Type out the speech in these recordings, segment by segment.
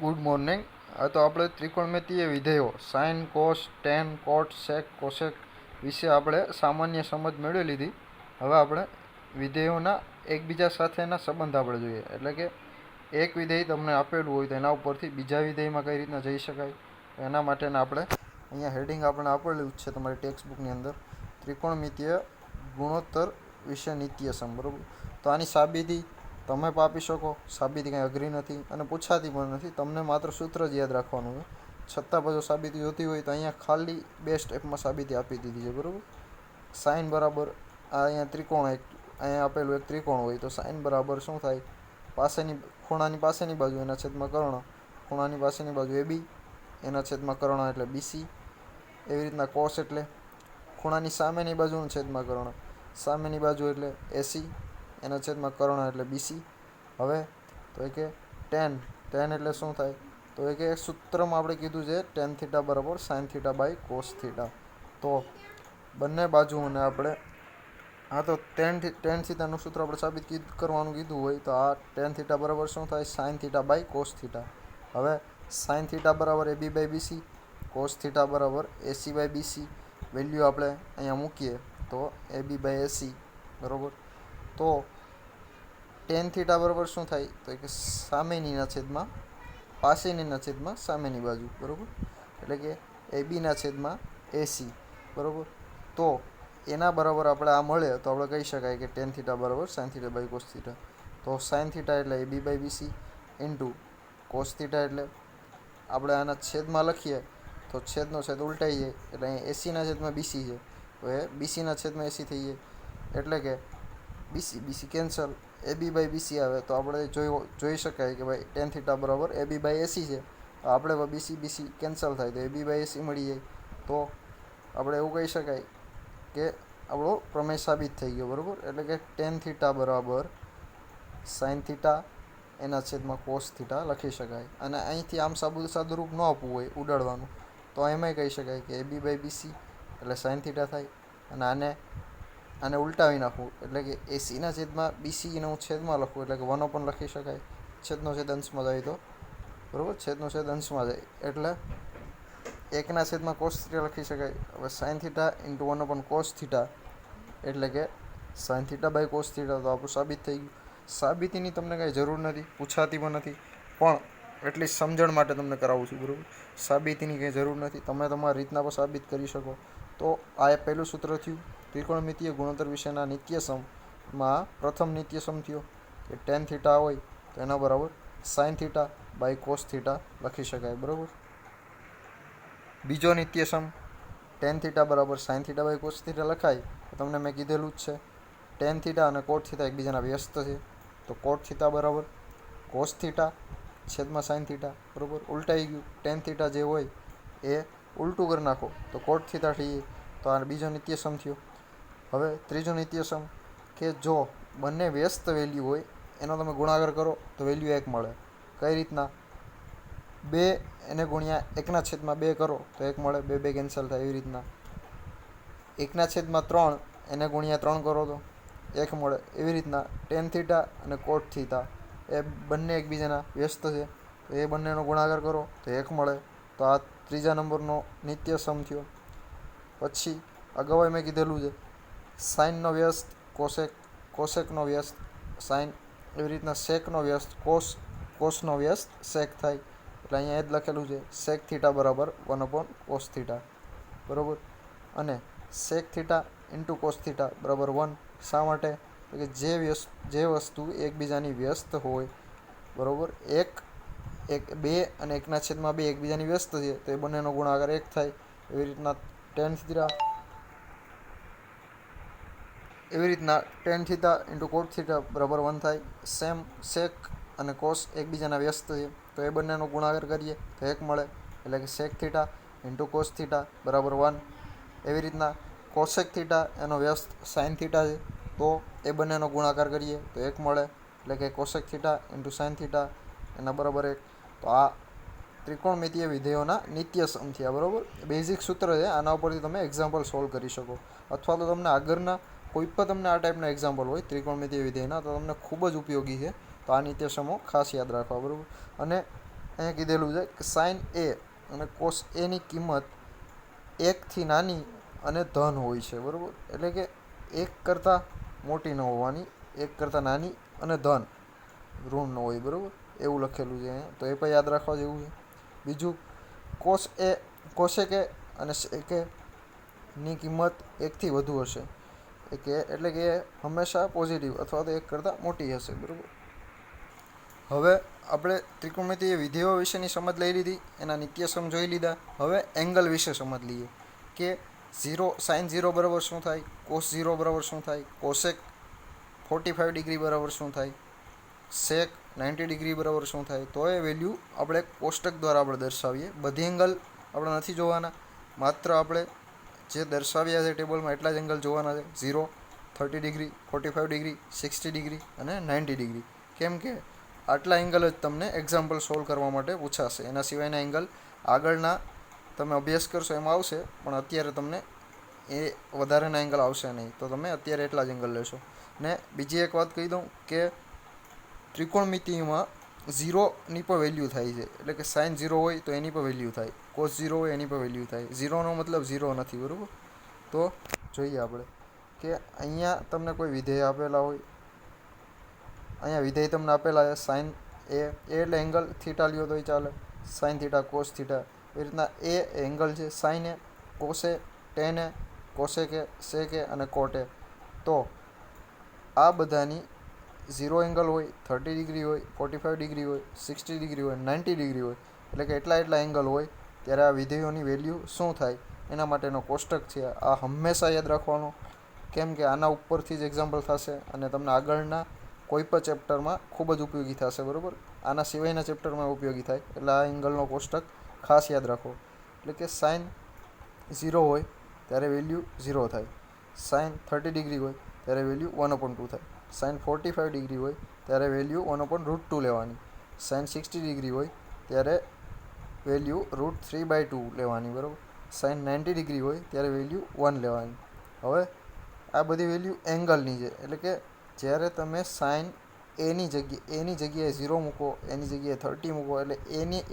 Good morning. તો આપણે ત્રિકોણમિતીય વિધેયો સાઇન, કોસ, ટેન, કોટ, સેક, કોસેક વિશે આપણે સામાન્ય સમજ મેળવી લીધી. હવે આપણે વિધેયોના એકબીજા સાથેના સંબંધ આપણે જોઈએ. એટલે કે એક વિધેય તમને આપેલું હોય તો એના ઉપરથી બીજા વિધેયમાં કઈ રીતના જઈ શકાય, એના માટેના આપણે અહીંયા હેડિંગ આપણે આપેલું જ છે તમારી ટેક્સ્ટ બુકની અંદર, ત્રિકોણમિતીય ગુણોત્તર વિશે નિત્યસમ. બરાબર. તો આની સાબિતી તમે આપી શકો. સાબિતી કંઈ અઘરી નથી અને પૂછાતી પણ નથી. તમને માત્ર સૂત્ર જ યાદ રાખવાનું હોય. છતાં બધું સાબિતી જોતી હોય તો અહીંયા ખાલી 2 સ્ટેપમાં સાબિતી આપી દીધી છે. બરાબર. સાઇન બરાબર અહીંયા ત્રિકોણ અહીંયા આપેલું એક ત્રિકોણ હોય તો સાઇન બરાબર શું થાય? ખૂણાની પાસેની બાજુ એના છેદમાં કર્ણ, ખૂણાની પાસેની બાજુ AB એના છેદમાં કર્ણ એટલે BC. એવી રીતના કોસ એટલે ખૂણાની સામેની બાજુનું છેદમાં કર્ણ, સામેની બાજુ એટલે AC એના છેદમાં કર્ણ એટલે BC. હવે તો એ કે ટેન એટલે શું થાય? તો એ કે સૂત્રમાં આપણે કીધું છે ટેન થીટા બરાબર sine theta by cos theta. તો બંને બાજુઓને આપણે તો ટેન થીટાનું સૂત્ર આપણે સાબિત કરવાનું કીધું હોય તો આ ટેન થીટા બરાબર શું થાય? Sine theta by cos theta. હવે સાઇન થીટા બરાબર AB by BC, cos theta બરાબર AC બાય BC. વેલ્યુ આપણે અહીંયા મૂકીએ તો AB બાય AC. બરાબર. તો ટેન થીટા બરાબર શું થાય? તો કે સામેનીના છેદમાં પાસેનીના છેદમાં સામેની બાજુ. બરાબર. એટલે કે ABના છેદમાં AC. બરાબર. તો એના બરાબર આપણે આ મળે તો આપણે કહી શકાય કે ટેન થીટા બરાબર sine theta by cos theta. તો સાઇન થીટા એટલે AB by BC into cos theta એટલે આપણે આના છેદમાં લખીએ તો છેદનો છેદ ઉલટાઈ જાય એટલે અહીં ACના છેદમાં BC છે તો એ BCના છેદમાં AC થઈ જાય. એટલે કે BC cancel, AB by BC આવે તો આપણે જોઈ શકાય કે ભાઈ ટેન થીટા બરાબર AB બાય AC છે. તો આપણે BC કેન્સલ થાય તો AB બાય AC મળી જાય. તો આપણે એવું કહી શકાય કે આપણો પ્રમેય સાબિત થઈ ગયો. બરાબર. એટલે કે ટેન થીટા બરાબર સાઇન થીટા એના છેદમાં કોસ થીટા લખી શકાય. અને અહીંથી આમ સાદુરૂપ ન આપવું હોય ઉડાડવાનું તો એમાંય કહી શકાય કે AB બાય BC એટલે સાઇન થીટા થાય. અને આને ઉલટાવી નાખવું એટલે કે ACના છેદમાં BCને હું છેદમાં લખું એટલે કે 1 પણ લખી શકાય. છેદનો છેદ અંશમાં જાય તો બરાબર, છેદનો છેદ અંશમાં જાય એટલે 1ના છેદમાં કોસ થીટા લખી શકાય. હવે સાઇન થીટા ઇન્ટુ 1 પણ કોસ થીટા એટલે કે sine theta by cos theta. તો આપણું સાબિત થઈ ગયું. સાબિતીની તમને કાંઈ જરૂર નથી, પૂછાતી પણ નથી, પણ એટલી સમજણ માટે તમને કરાવું છું. બરાબર. સાબિતીની કંઈ જરૂર નથી, તમે તમારી રીતના પણ સાબિત કરી શકો. તો આ પહેલું સૂત્ર થયું ત્રિકોણમિતીય ગુણોત્તર વિશેના નિત્યસમમાં. પ્રથમ નિત્યસમ થયો કે ટેન થીટા હોય તો એના બરાબર sine theta by cos theta લખી શકાય. બરાબર. બીજો નિત્યસમ ટેન થીટા બરાબર sine theta by cos theta લખાય તો તમને મેં કીધેલું જ છે ટેન થીટા અને કોટ થીટા એકબીજાના વ્યસ્ત છે. તો કોટ થીટા બરાબર કોસ થીટા છેદમાં સાઇન થીટા. બરાબર. ઉલટાઈ ગયું. ટેન થીટા જે હોય એ ઉલટું કરી નાખો તો કોટ થીટા થઈ જાય. તો આ બીજો નિત્યસમ થયો. હવે ત્રીજો નિત્યસમ કે જો બંને વ્યસ્ત વેલ્યુ હોય એનો તમે ગુણાકાર કરો તો વેલ્યુ 1 મળે. કઈ રીતના? 2 એને ગુણ્યા 1ના છેદમાં 2 કરો તો 1 મળે. 2 કેન્સલ થાય. એવી રીતના 1ના છેદમાં 3 એને ગુણ્યા 3 કરો તો 1 મળે. એવી રીતના ટેન થીટા અને કોટ થીટા એ બંને એકબીજાના વ્યસ્ત છે તો એ બંનેનો ગુણાકાર કરો તો 1 મળે. તો આ ત્રીજા નંબરનો નિત્યસમ થયો. પછી અગાઉ મેં કીધેલું છે સાઇનનો વ્યસ્ત કોસેક, કોસેકનો વ્યસ્ત સાઇન, એવી રીતના સેકનો વ્યસ્ત કોસનો વ્યસ્ત સેક થાય. એટલે અહીંયા એ જ લખેલું છે સેક થીટા બરાબર 1 કોસ થીટા. બરાબર. અને sec theta into cos theta બરાબર 1. શા માટે? તો કે જે વસ્તુ એકબીજાની વ્યસ્ત હોય, બરાબર, 2 અને 1ના છેદમાં 2 એકબીજાની વ્યસ્ત છે તો એ બંનેનો ગુણાકાર 1 થાય. એવી રીતના ટેન થીટા ઇન્ટુ કોટ થીટા બરાબર 1 થાય. સેમ સેક અને કોસ એકબીજાના વ્યસ્ત છે તો એ બંનેનો ગુણાકાર કરીએ તો 1 મળે. એટલે કે sec theta into cos theta બરાબર 1. એવી રીતના કોસેક થીટા એનો વ્યસ્ત સાઇન થીટા છે તો એ બંનેનો ગુણાકાર કરીએ તો 1 મળે. એટલે કે cosec theta into sine theta એના બરાબર 1. તો આ ત્રિકોણમિતીય વિધેયોના નિત્યસમ થયા. બરાબર. બેઝિક સૂત્ર છે, આના ઉપરથી તમે એક્ઝામ્પલ સોલ્વ કરી શકો. અથવા તો તમને આગળના કોઈ પણ તમને આ ટાઈપના એક્ઝામ્પલ હોય ત્રિકોણમિતીય વિધેયના તો તમને ખૂબ જ ઉપયોગી છે. તો આ નિત્યસમો ખાસ યાદ રાખવા. બરાબર. અને અહીંયા કીધેલું છે કે સાઇન એ અને કોસ એની કિંમત 1થી નાની અને ધન હોય છે, બરાબર. એટલે કે 1 કરતાં મોટી ન હોવાની, 1 કરતાં નાની અને ધન ઋણ ન હોય, બરાબર. એવું લખેલું છે અહીંયા, તો એ પણ યાદ રાખવા જેવું છે. બીજું, કોસેકે અને સેકે ની કિંમત 1થી વધુ હશે, એટલે કે એ હંમેશા પોઝિટિવ અથવા તો 1 કરતાં મોટી હશે, બરાબર. હવે આપણે ત્રિકોણમિતીય વિધેયો વિશેની સમજ લઈ લીધી, એના નિત્યસમ જોઈ લીધા. હવે એંગલ વિશે સમજ લઈએ કે સાઇન 0 બરાબર શું થાય, કોસ 0 બરાબર શું થાય, કોસેક 45 ડિગ્રી બરાબર શું થાય, સેક 90 ડિગ્રી બરાબર શું થાય. તો એ વેલ્યુ આપણે કોષ્ટક દ્વારા આપણે દર્શાવીએ. બધી એંગલ આપણે નથી જોવાના, માત્ર આપણે જે દર્શાવ્યા છે ટેબલમાં એટલા જ એંગલ જોવાના છે. 0, 30 ડિગ્રી, 45 ડિગ્રી, 60 ડિગ્રી અને 90 ડિગ્રી. કેમ કે આટલા એંગલ જ તમને એક્ઝામ્પલ સોલ્વ કરવા માટે પૂછાશે. એના સિવાયના એંગલ આગળના તમે અભ્યાસ કરશો એમાં આવશે, પણ અત્યારે તમને એ વધારેના એંગલ આવશે નહીં, તો તમે અત્યારે એટલા જ એંગલ લેશો. ને બીજી એક વાત કહી દઉં કે ત્રિકોણમિતિમાં 0ની પણ વેલ્યુ થાય છે, એટલે કે સાઇન 0 હોય તો એની પણ વેલ્યુ થાય, કોસ 0 હોય એની પણ વેલ્યુ થાય. 0નો મતલબ 0 નથી, બરાબર. તો જોઈએ આપણે કે અહીંયા તમને કોઈ વિધેય આપેલા હોય, અહીંયા વિધેય તમને આપેલા છે સાઇન એ એટલે એંગલ, થીટા લ્યો તોય ચાલે, સાઇન થીટા, કોસ થીટા. એ રીતના એ એંગલ છે, સાઇન એ, કોસે, ટેન એ, કોસેકે, સેકે અને કોટે. તો આ બધાની 0 એંગલ હોય, 30 ડિગ્રી હોય, 45 ડિગ્રી હોય, 60 ડિગ્રી હોય, 90 ડિગ્રી હોય, એટલે કે એટલા એંગલ હોય ત્યારે આ વિધેયોની વેલ્યુ શું થાય એના માટેનો કોષ્ટક છે. આ હંમેશા યાદ રાખવાનો, કેમ કે આના ઉપરથી જ એક્ઝામ્પલ થશે અને તમને આગળના કોઈ પણ ચેપ્ટરમાં ખૂબ જ ઉપયોગી થશે, બરાબર. આના સિવાયના ચેપ્ટરમાં ઉપયોગી થાય, એટલે આ એંગલનો કોષ્ટક ખાસ યાદ રાખો. એટલે કે સાઇન 0 હોય ત્યારે વેલ્યુ 0 થાય, સાઇન 30 ડિગ્રી હોય ત્યારે વેલ્યુ 1/2 થાય, સાઇન 45 ડિગ્રી હોય ત્યારે વેલ્યુ 1/√2 લેવાની, સાઇન 60 ડિગ્રી હોય ત્યારે વેલ્યુ √3/2 લેવાની, બરાબર. સાઇન 90 ડિગ્રી હોય ત્યારે વેલ્યુ 1 લેવાની. હવે આ બધી વેલ્યુ એંગલની છે, એટલે કે જ્યારે તમે સાઇન એની જગ્યાએ 0 મૂકો, એની જગ્યાએ 30 મૂકો, એટલે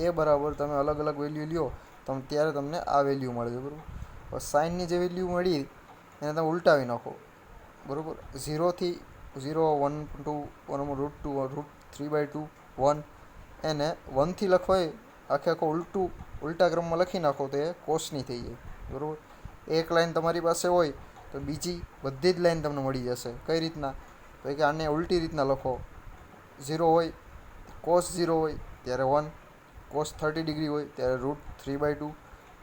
એ બરાબર તમે અલગ અલગ વેલ્યુ લ્યો ત્યારે તમને આ વેલ્યુ મળે છે, બરાબર. હવે સાઇનની જે વેલ્યુ મળી એને તમે ઉલટાવી નાખો, બરાબર. 0થી 0, 1/2, 1/√2, √3/2, 1, એને 1થી લખવાય આખો ઉલટા ક્રમમાં લખી નાખો તો એ કોસની થઈ જાય, બરાબર. એક લાઈન તમારી પાસે હોય તો બીજી બધી જ લાઈન તમને મળી જશે. કઈ રીતના? તો કે આને ઉલટી રીતના લખો. 0 હોય, કોસ 0 હોય ત્યારે 1, કોસ 30 ડિગ્રી હોય ત્યારે √3/2,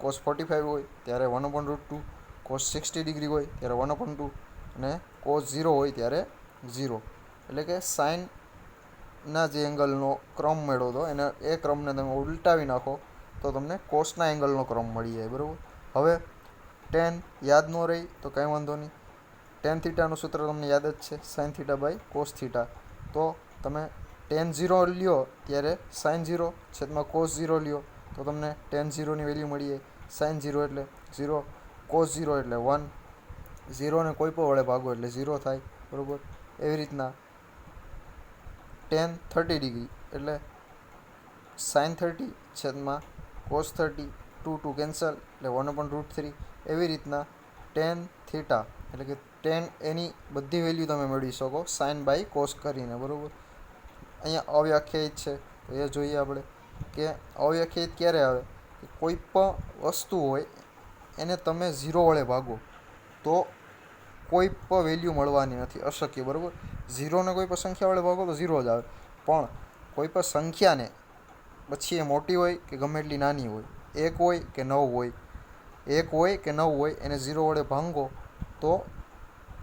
કોસ 45 હોય ત્યારે 1/√2, કોસ 60 ડિગ્રી હોય ત્યારે 1/2 અને કોસ 0 હોય ત્યારે 0. એટલે કે સાઇનના જે એંગલનો ક્રમ મેળવો હતો એ ક્રમને તમે ઉલટાવી નાખો તો તમને કોસના એંગલનો ક્રમ મળી જાય, બરાબર. હવે ટેન યાદ ન રહી તો કાંઈ વાંધો નહીં, ટેન થીટાનું સૂત્ર તમને યાદ જ છે, sine theta by cos theta. તો તમે ટેન 0 લ્યો ત્યારે સાઇન 0 છેદમાં કોસ 0 લ્યો તો તમને ટેન 0ની વેલ્યુ મળી જાય. સાઇન 0 એટલે 0, કોસ 0 એટલે 1, 0ને કોઈ પણ વડે ભાગો એટલે 0 થાય, બરાબર. એવી રીતના ટેન 30 ડિગ્રી એટલે સાઇન 30 છેદમાં કોસ 30, 2 કેન્સલ એટલે 1/√3. એવી રીતના ટેન થીટા એટલે કે ટેન એની બધી વેલ્યુ તમે મેળવી શકો સાઇન બાય કોસ કરીને, બરાબર. અહીંયા અવ્યાખ્યાયિત છે તો એ જોઈએ આપણે કે અવ્યાખ્યાયિત ક્યારે આવે કે કોઈ પણ વસ્તુ હોય એને તમે 0 વડે ભાગો તો કોઈ પણ વેલ્યુ મળવાની નથી, અશક્ય, બરાબર. 0ને કોઈ પણ સંખ્યા વડે ભાગો તો 0 જ આવે, પણ કોઈ પણ સંખ્યાને પછી એ મોટી હોય કે ગમે એટલી નાની હોય, 1 હોય કે 9 હોય, 1 હોય કે 9 હોય, એને 0 વડે ભાંગો તો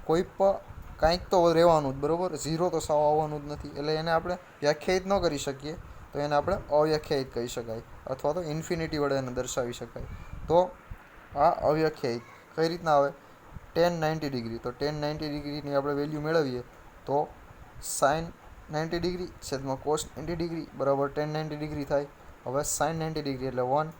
કોઈ પણ કાંઈક તો રહેવાનું જ, બરાબર. 0 તો સાવ આવવાનું જ નથી, એટલે એને આપણે વ્યાખ્યાયિત ન કરી શકીએ, તો એને આપણે અવ્યાખ્યાયિત કહી શકાય અથવા તો ઇન્ફિનિટી વડે એને દર્શાવી શકાય. તો આ અવ્યાખ્યાયિત કઈ રીતના આવે? ટેન 90 ડિગ્રી, તો ટેન 90 ડિગ્રીની આપણે વેલ્યુ મેળવીએ તો સાઇન 90 ડિગ્રી છેદમાં કોસ 90 ડિગ્રી બરાબર ટેન 90 ડિગ્રી થાય. હવે સાઇન 90 ડિગ્રી એટલે 1,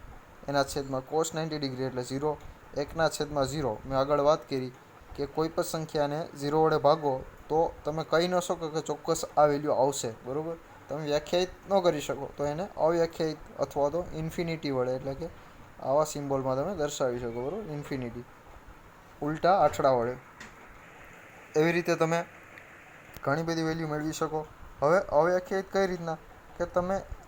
એના છેદમાં કોસ 90 ડિગ્રી એટલે 0, 1/0. મેં આગળ વાત કરી કે કોઈ પણ સંખ્યાને 0 વડે ભાગો તો તમે કહી ન શકો કે ચોક્કસ આ વેલ્યુ આવશે, બરાબર. તમે વ્યાખ્યાયિત ન કરી શકો તો એને અવ્યાખ્યાયિત અથવા તો ઇન્ફિનિટી વડે એટલે કે આવા સિમ્બોલમાં તમે દર્શાવી શકો, બરાબર, ઇન્ફિનિટી ઉલટા આછડા વડે. એવી રીતે તમે ઘણી બધી વેલ્યુ મેળવી શકો. હવે અવ્યાખ્યાયિત કઈ રીતના કે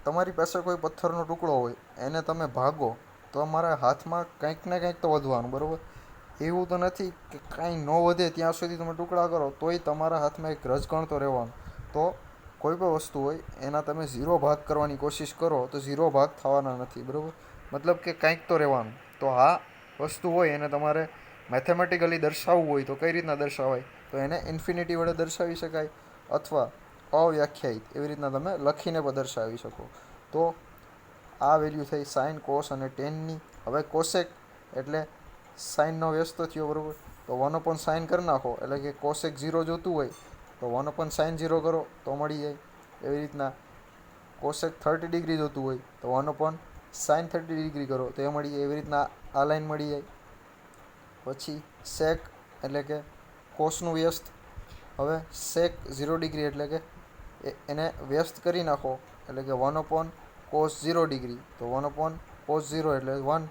તમારી પાસે કોઈ પથ્થરનો ટુકડો હોય, એને તમે ભાગો તો તમારા હાથમાં કંઈક ને કંઈક તો વધવાનું, બરાબર. એવું તો નથી કે કાંઈ ન વધે ત્યાં સુધી તમે ટુકડા કરો તોય તમારા હાથમાં એક રજકણ તો રહેવાનું. તો કોઈ પણ વસ્તુ હોય એના તમે 0 ભાગ કરવાની કોશિશ કરો તો 0 ભાગ થવાના નથી, બરાબર. મતલબ કે કંઈક તો રહેવાનું. તો આ વસ્તુ હોય એને તમારે મેથેમેટિકલી દર્શાવવું હોય તો કઈ રીતના દર્શાવાય, તો એને ઇન્ફિનિટી વડે દર્શાવી શકાય અથવા અવ્યાખ્યાયિત એવી રીતના તમે લખીને પણ દર્શાવી શકો. તો આ વેલ્યુ થઈ સાઇન, કોસ અને ટેનની. હવે કોસેક એટલે સાઇનનો વ્યસ્ત થયો, બરાબર. તો 1/sin કરી નાખો એટલે કે કોસેક 0 જોતું હોય તો 1/sin 0 કરો તો મળી જાય. એવી રીતના કોસેક 30 ડિગ્રી જોતું હોય તો 1/sin 30 ડિગ્રી કરો તો એ મળી જાય. એવી રીતના આ લાઈન મળી જાય. પછી સેક એટલે કે કોસનું વ્યસ્ત. હવે સેક 0 ડિગ્રી એટલે કે એને વ્યસ્ત કરી નાખો એટલે કે 1/cos 0 ડિગ્રી તો 1/cos 0 એટલે 1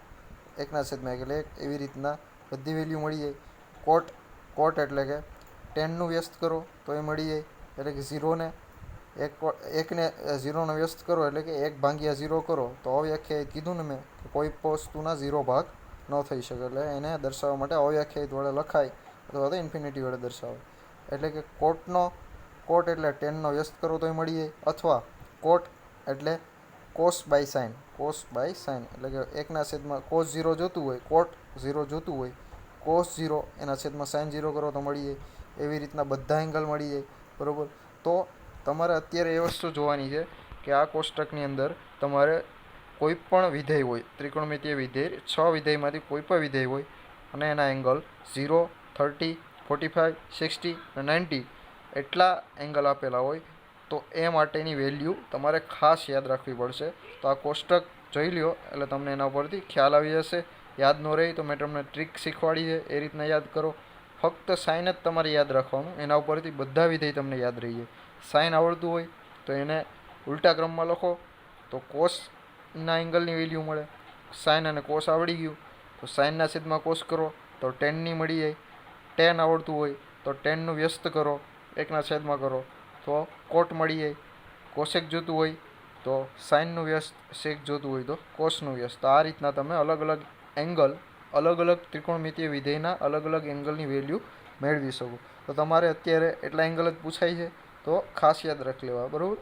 1/1 એટલે 1. એવી રીતના બધી વેલ્યુ મળી જાય. કોટ એટલે કે ટેનનું વ્યસ્ત કરો તો એ મળી જાય એટલે કે 0ને 0નો વ્યસ્ત કરો એટલે કે 1/0 કરો તો અવ્યાખ્યાયિત કીધું ને મેં કે કોઈ વસ્તુના 0 ભાગ ન થઈ શકે એટલે એને દર્શાવવા માટે અવ્યાખ્યાયિત વડે લખાય અથવા તો ઇન્ફિનિટી વડે દર્શાવાય. એટલે કે કોટ એટલે ટેનનો વ્યસ્ત કરો તોય મળી જાય અથવા કોટ એટલે કોસ બાય સાઇન એટલે કે 1/, cos 0 જોતું હોય, કોટ 0 જોતું હોય, cos 0 એના છેદમાં sin 0 કરો તો મળી જાય. એવી રીતના બધા એંગલ મળી જાય, બરાબર. તો તમારે અત્યારે એ વસ્તુ જોવાની છે કે આ કોષ્ટકની અંદર તમારે કોઈ પણ વિધેય હોય, ત્રિકોણમિતીય વિધેય 6 વિધેયમાંથી કોઈ પણ વિધેય હોય અને એના એંગલ 0, 30, 45, 60 અને 90 એટલા એંગલ આપેલા હોય તો એ માટેની વેલ્યુ તમારે ખાસ યાદ રાખવી પડશે. તો આ કોષ્ટક જોઈ લ્યો એટલે તમને એના ઉપરથી ખ્યાલ આવી જશે. યાદ ન રહી તો મેં તમને ટ્રીક શીખવાડી છે, એ રીતના યાદ કરો. ફક્ત સાઇન જ તમારે યાદ રાખવાનું, એના ઉપરથી બધા વિધેય તમને યાદ રહી જાય. સાઇન આવડતું હોય તો એને ઉલટા ક્રમમાં લખો તો કોસના એંગલની વેલ્યુ મળે. સાઇન અને કોસ આવડી ગયું તો સાઇનના છેદમાં કોસ કરો તો ટેનની મળી જાય. ટેન આવડતું હોય તો ટેનનું વ્યસ્ત કરો, 1/છેદમાં કરો તો કોટ મળી જાય. કોસેક જોતું હોય તો સાઇનનું વ્યસ્ત, સેક જોતું હોય તો કોસનું વ્યસ્ત. તો આ રીતના તમે અલગ અલગ એંગલ, અલગ અલગ ત્રિકોણમિતીય વિધેયના અલગ અલગ એંગલની વેલ્યુ મેળવી શકો. તો તમારે અત્યારે એટલા એંગલ જ પૂછાય છે તો ખાસ યાદ રાખી લેવા, બરાબર.